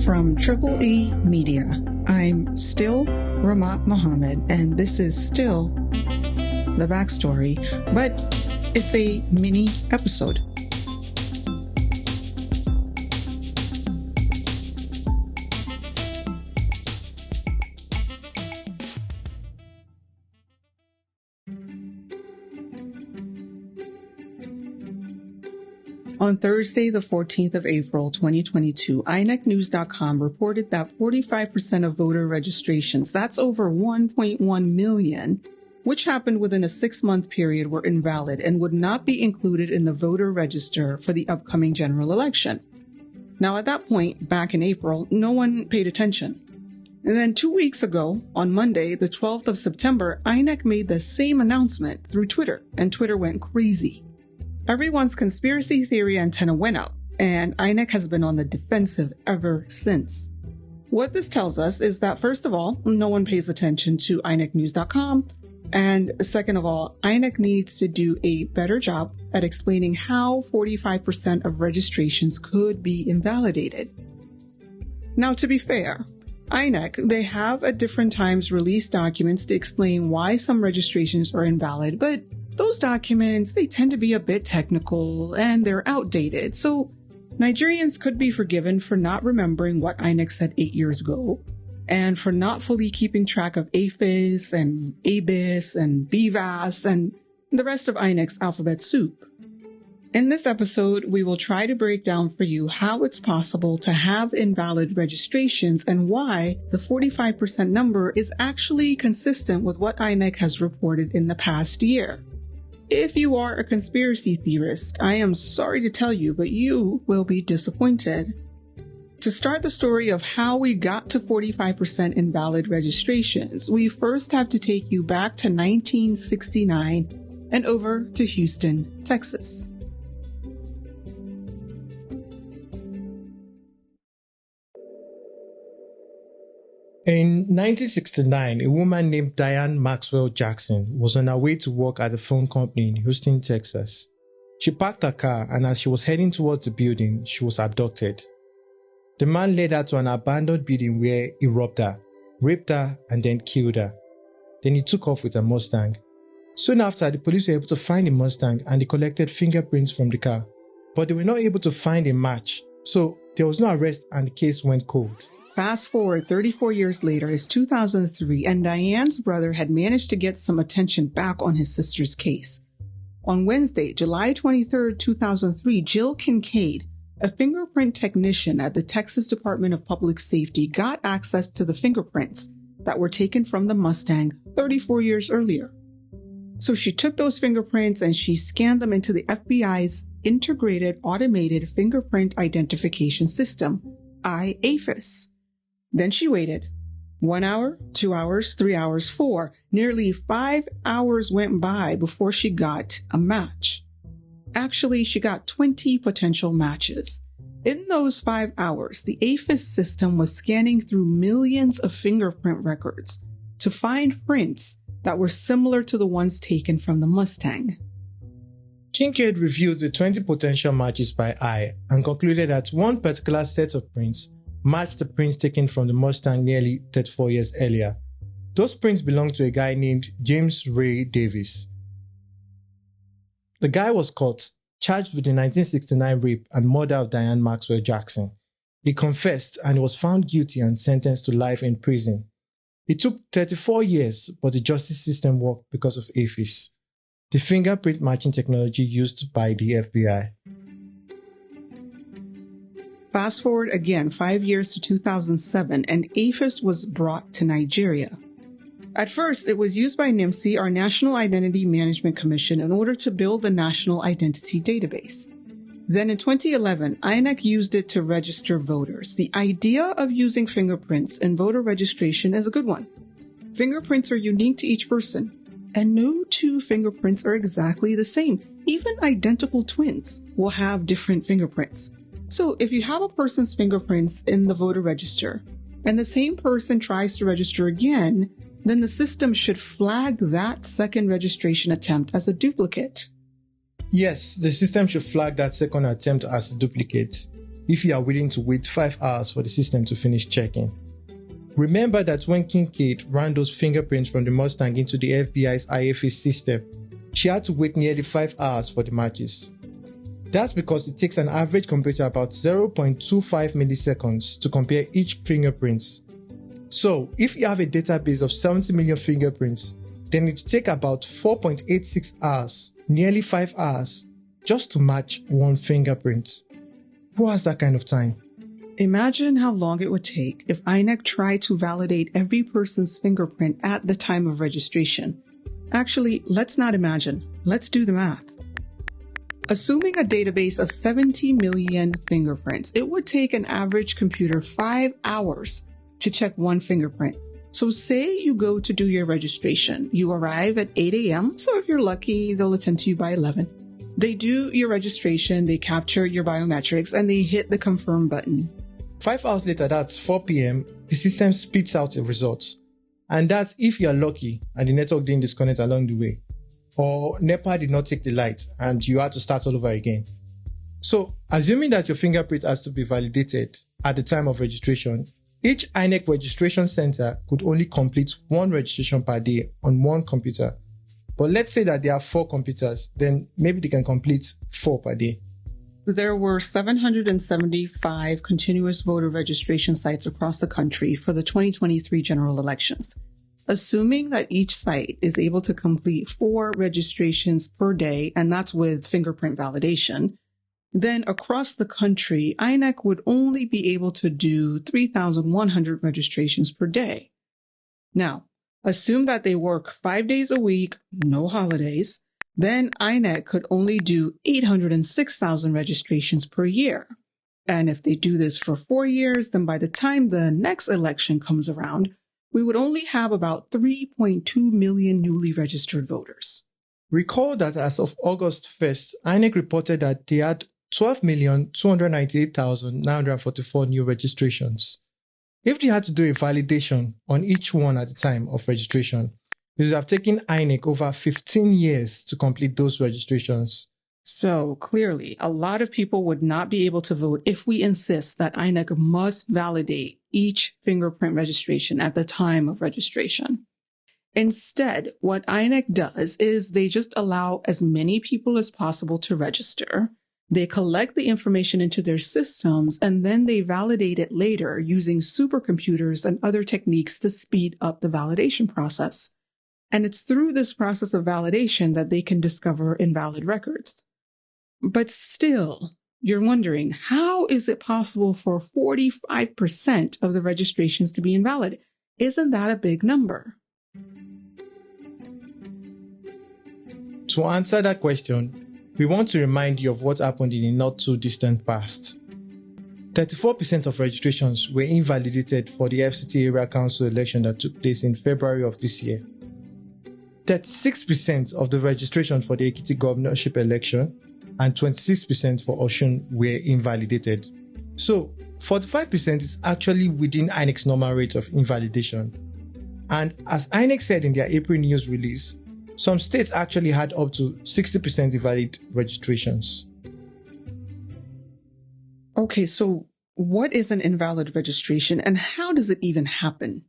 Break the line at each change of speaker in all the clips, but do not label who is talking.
From Triple E Media, I'm still Rahmat Muhammad, and this is still the backstory, but it's a mini episode. On Thursday, the 14th of April, 2022, INECnews.com reported that 45% of voter registrations, that's over 1.1 million, which happened within a 6-month period, were invalid and would not be included in the voter register for the upcoming general election. Now, at that point, back in April, no one paid attention. And then 2 weeks ago, on Monday, the 12th of September, INEC made the same announcement through Twitter, and Twitter went crazy. Everyone's conspiracy theory antenna went up, and INEC has been on the defensive ever since. What this tells us is that, first of all, no one pays attention to INECnews.com, and second of all, INEC needs to do a better job at explaining how 45% of registrations could be invalidated. Now, to be fair, INEC, they have at different times released documents to explain why some registrations are invalid, but those documents, they tend to be a bit technical and they're outdated, so Nigerians could be forgiven for not remembering what INEC said 8 years ago and for not fully keeping track of APHIS and ABIS and BVAS and the rest of INEC's alphabet soup. In this episode, we will try to break down for you how it's possible to have invalid registrations and why the 45% number is actually consistent with what INEC has reported in the past year. If you are a conspiracy theorist, I am sorry to tell you, but you will be disappointed. To start the story of how we got to 45% invalid registrations, we first have to take you back to 1969 and over to Houston, Texas.
In 1969, a woman named Diane Maxwell Jackson was on her way to work at a phone company in Houston, Texas. She parked her car, and as she was heading towards the building, she was abducted. The man led her to an abandoned building where he robbed her, raped her, and then killed her. Then he took off with a Mustang. Soon after, the police were able to find the Mustang and they collected fingerprints from the car. But they were not able to find a match, so there was no arrest and the case went cold.
Fast forward 34 years later is 2003, and Diane's brother had managed to get some attention back on his sister's case. On Wednesday, July 23, 2003, Jill Kincaid, a fingerprint technician at the Texas Department of Public Safety, got access to the fingerprints that were taken from the Mustang 34 years earlier. So she took those fingerprints and she scanned them into the FBI's Integrated Automated Fingerprint Identification System, IAFIS. Then she waited. 1 hour, 2 hours, 3 hours, 4. Nearly 5 hours went by before she got a match. Actually, she got 20 potential matches. In those 5 hours, the AFIS system was scanning through millions of fingerprint records to find prints that were similar to the ones taken from the Mustang.
Kincaid reviewed the 20 potential matches by eye and concluded that one particular set of prints matched the prints taken from the Mustang nearly 34 years earlier. Those prints belonged to a guy named James Ray Davis. The guy was caught, charged with the 1969 rape and murder of Diane Maxwell Jackson. He confessed and he was found guilty and sentenced to life in prison. It took 34 years, but the justice system worked because of AFIS, the fingerprint matching technology used by the FBI.
Fast forward again 5 years to 2007, and AFIS was brought to Nigeria. At first, it was used by NIMC, our National Identity Management Commission, in order to build the National Identity Database. Then in 2011, INEC used it to register voters. The idea of using fingerprints in voter registration is a good one. Fingerprints are unique to each person, and no two fingerprints are exactly the same. Even identical twins will have different fingerprints. So if you have a person's fingerprints in the voter register and the same person tries to register again, then the system should flag that second registration attempt as a duplicate.
Yes, the system should flag that second attempt as a duplicate. if you are willing to wait 5 hours for the system to finish checking. Remember that when Kincaid ran those fingerprints from the Mustang into the FBI's IFA system, she had to wait nearly 5 hours for the matches. That's because it takes an average computer about 0.25 milliseconds to compare each fingerprint. So, if you have a database of 70 million fingerprints, then it will take about 4.86 hours, nearly 5 hours, just to match one fingerprint. Who has that kind of time?
Imagine how long it would take if INEC tried to validate every person's fingerprint at the time of registration. Actually, let's not imagine. Let's do the math. Assuming a database of 70 million fingerprints, it would take an average computer 5 hours to check one fingerprint. So say you go to do your registration. You arrive at 8 a.m., so if you're lucky, they'll attend to you by 11. They do your registration, they capture your biometrics, and they hit the confirm button.
5 hours later, that's 4 p.m., the system spits out the results. And that's if you're lucky and the network didn't disconnect along the way. Or NEPA did not take the light and you had to start all over again. So, assuming that your fingerprint has to be validated at the time of registration, each INEC registration center could only complete one registration per day on one computer. But let's say that there are 4 computers, then maybe they can complete 4 per day.
There were 775 continuous voter registration sites across the country for the 2023 general elections. Assuming that each site is able to complete 4 registrations per day, and that's with fingerprint validation, then across the country, INEC would only be able to do 3,100 registrations per day. Now, assume that they work 5 days a week, no holidays, then INEC could only do 806,000 registrations per year. And if they do this for 4 years, then by the time the next election comes around, we would only have about 3.2 million newly registered voters.
Recall that as of August 1st, INEC reported that they had 12,298,944 new registrations. If they had to do a validation on each one at the time of registration, it would have taken INEC over 15 years to complete those registrations.
So clearly, a lot of people would not be able to vote if we insist that INEC must validate each fingerprint registration at the time of registration. Instead, what INEC does is they just allow as many people as possible to register. They collect the information into their systems, and then they validate it later using supercomputers and other techniques to speed up the validation process. And it's through this process of validation that they can discover invalid records. But still, you're wondering, how is it possible for 45% of the registrations to be invalid? Isn't that a big number?
To answer that question, we want to remind you of what happened in the not-too-distant past. 34% of registrations were invalidated for the FCT Area Council election that took place in February of this year. 36% of the registration for the Ekiti governorship election and 26% for Osun were invalidated. So, 45% is actually within INEC's normal rate of invalidation. And as INEC said in their April news release, some states actually had up to 60% invalid registrations.
Okay, so what is an invalid registration and how does it even happen?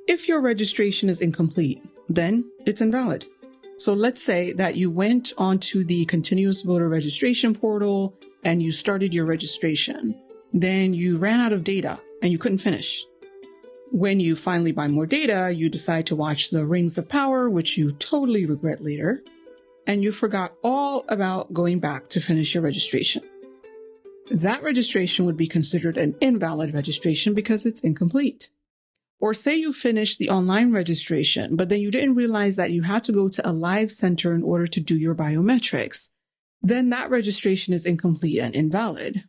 If your registration is incomplete, then it's invalid. So let's say that you went onto the continuous voter registration portal and you started your registration. Then you ran out of data and you couldn't finish. When you finally buy more data, you decide to watch the Rings of Power, which you totally regret later, and you forgot all about going back to finish your registration. That registration would be considered an invalid registration because it's incomplete. Or say you finished the online registration, but then you didn't realize that you had to go to a live center in order to do your biometrics. Then that registration is incomplete and invalid.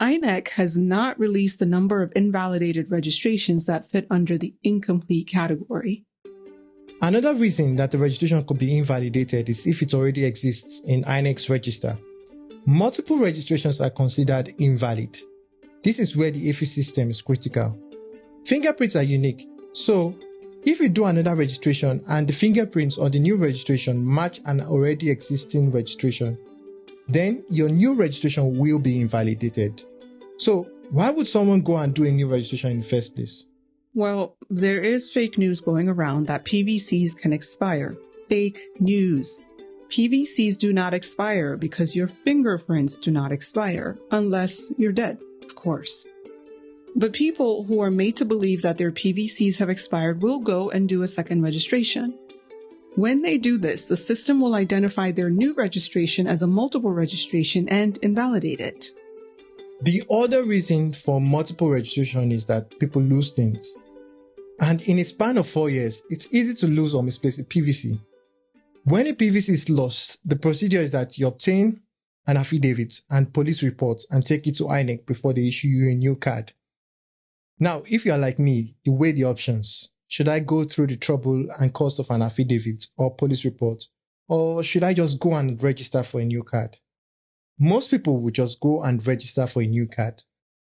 INEC has not released the number of invalidated registrations that fit under the incomplete category.
Another reason that the registration could be invalidated is if it already exists in INEC's register. Multiple registrations are considered invalid. This is where the AFI system is critical. Fingerprints are unique, so if you do another registration and the fingerprints on the new registration match an already existing registration, then your new registration will be invalidated. So why would someone go and do a new registration in the first place?
Well, there is fake news going around that PVCs can expire. Fake news. PVCs do not expire because your fingerprints do not expire, unless you're dead, of course. But people who are made to believe that their PVCs have expired will go and do a second registration. When they do this, the system will identify their new registration as a multiple registration and invalidate it.
The other reason for multiple registration is that people lose things. And in a span of 4 years, it's easy to lose or misplace a PVC. When a PVC is lost, the procedure is that you obtain an affidavit and police reports and take it to INEC before they issue you a new card. Now, if you are like me, you weigh the options. Should I go through the trouble and cost of an affidavit or police report? Or should I just go and register for a new card? Most people would just go and register for a new card.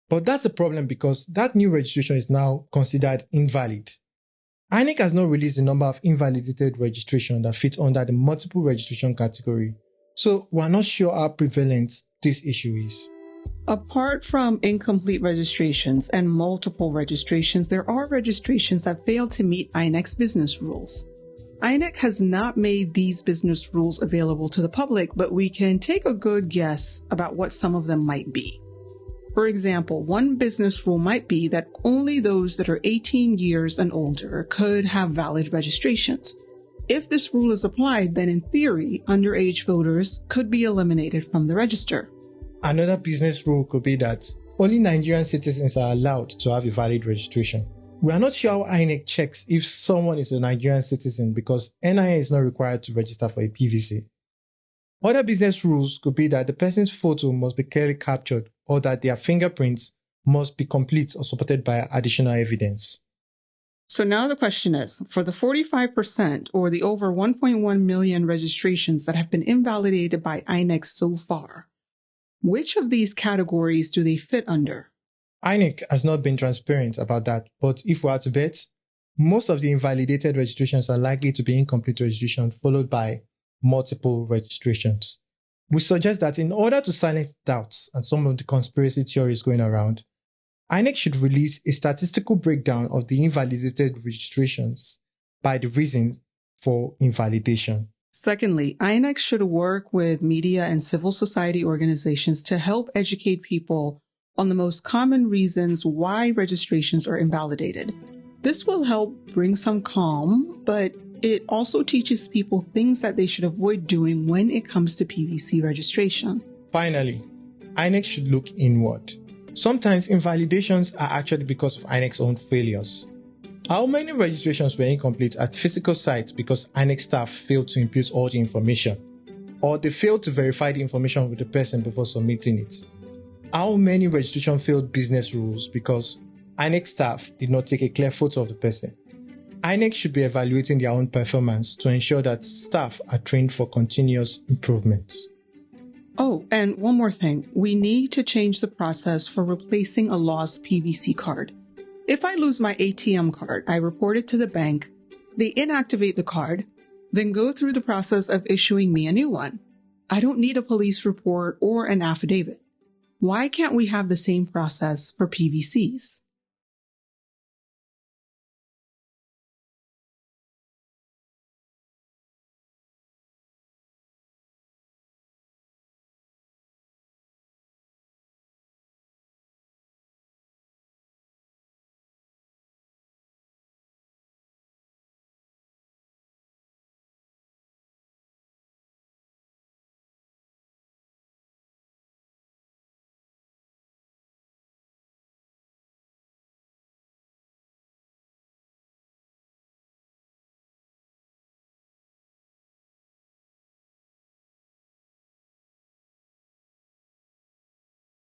But that's a problem because that new registration is now considered invalid. INEC has not released the number of invalidated registration that fit under the multiple registration category. So we're not sure how prevalent this issue is.
Apart from incomplete registrations and multiple registrations, there are registrations that fail to meet INEC's business rules. INEC has not made these business rules available to the public, but we can take a good guess about what some of them might be. For example, one business rule might be that only those that are 18 years and older could have valid registrations. If this rule is applied, then in theory, underage voters could be eliminated from the register.
Another business rule could be that only Nigerian citizens are allowed to have a valid registration. We are not sure how INEC checks if someone is a Nigerian citizen because NIN is not required to register for a PVC. Other business rules could be that the person's photo must be clearly captured or that their fingerprints must be complete or supported by additional evidence.
So now the question is, for the 45% or the over 1.1 million registrations that have been invalidated by INEC so far, which of these categories do they fit under?
INEC has not been transparent about that, but if we are to bet, most of the invalidated registrations are likely to be incomplete registration followed by multiple registrations. We suggest that in order to silence doubts and some of the conspiracy theories going around, INEC should release a statistical breakdown of the invalidated registrations by the reasons for invalidation.
Secondly, INEC should work with media and civil society organizations to help educate people on the most common reasons why registrations are invalidated. This will help bring some calm, but it also teaches people things that they should avoid doing when it comes to PVC registration.
Finally, INEC should look inward. Sometimes invalidations are actually because of INEC's own failures. How many registrations were incomplete at physical sites because INEC staff failed to input all the information, or they failed to verify the information with the person before submitting it? How many registration failed business rules because INEC staff did not take a clear photo of the person? INEC should be evaluating their own performance to ensure that staff are trained for continuous improvements.
Oh, and one more thing. We need to change the process for replacing a lost PVC card. If I lose my ATM card, I report it to the bank, they inactivate the card, then go through the process of issuing me a new one. I don't need a police report or an affidavit. Why can't we have the same process for PVCs?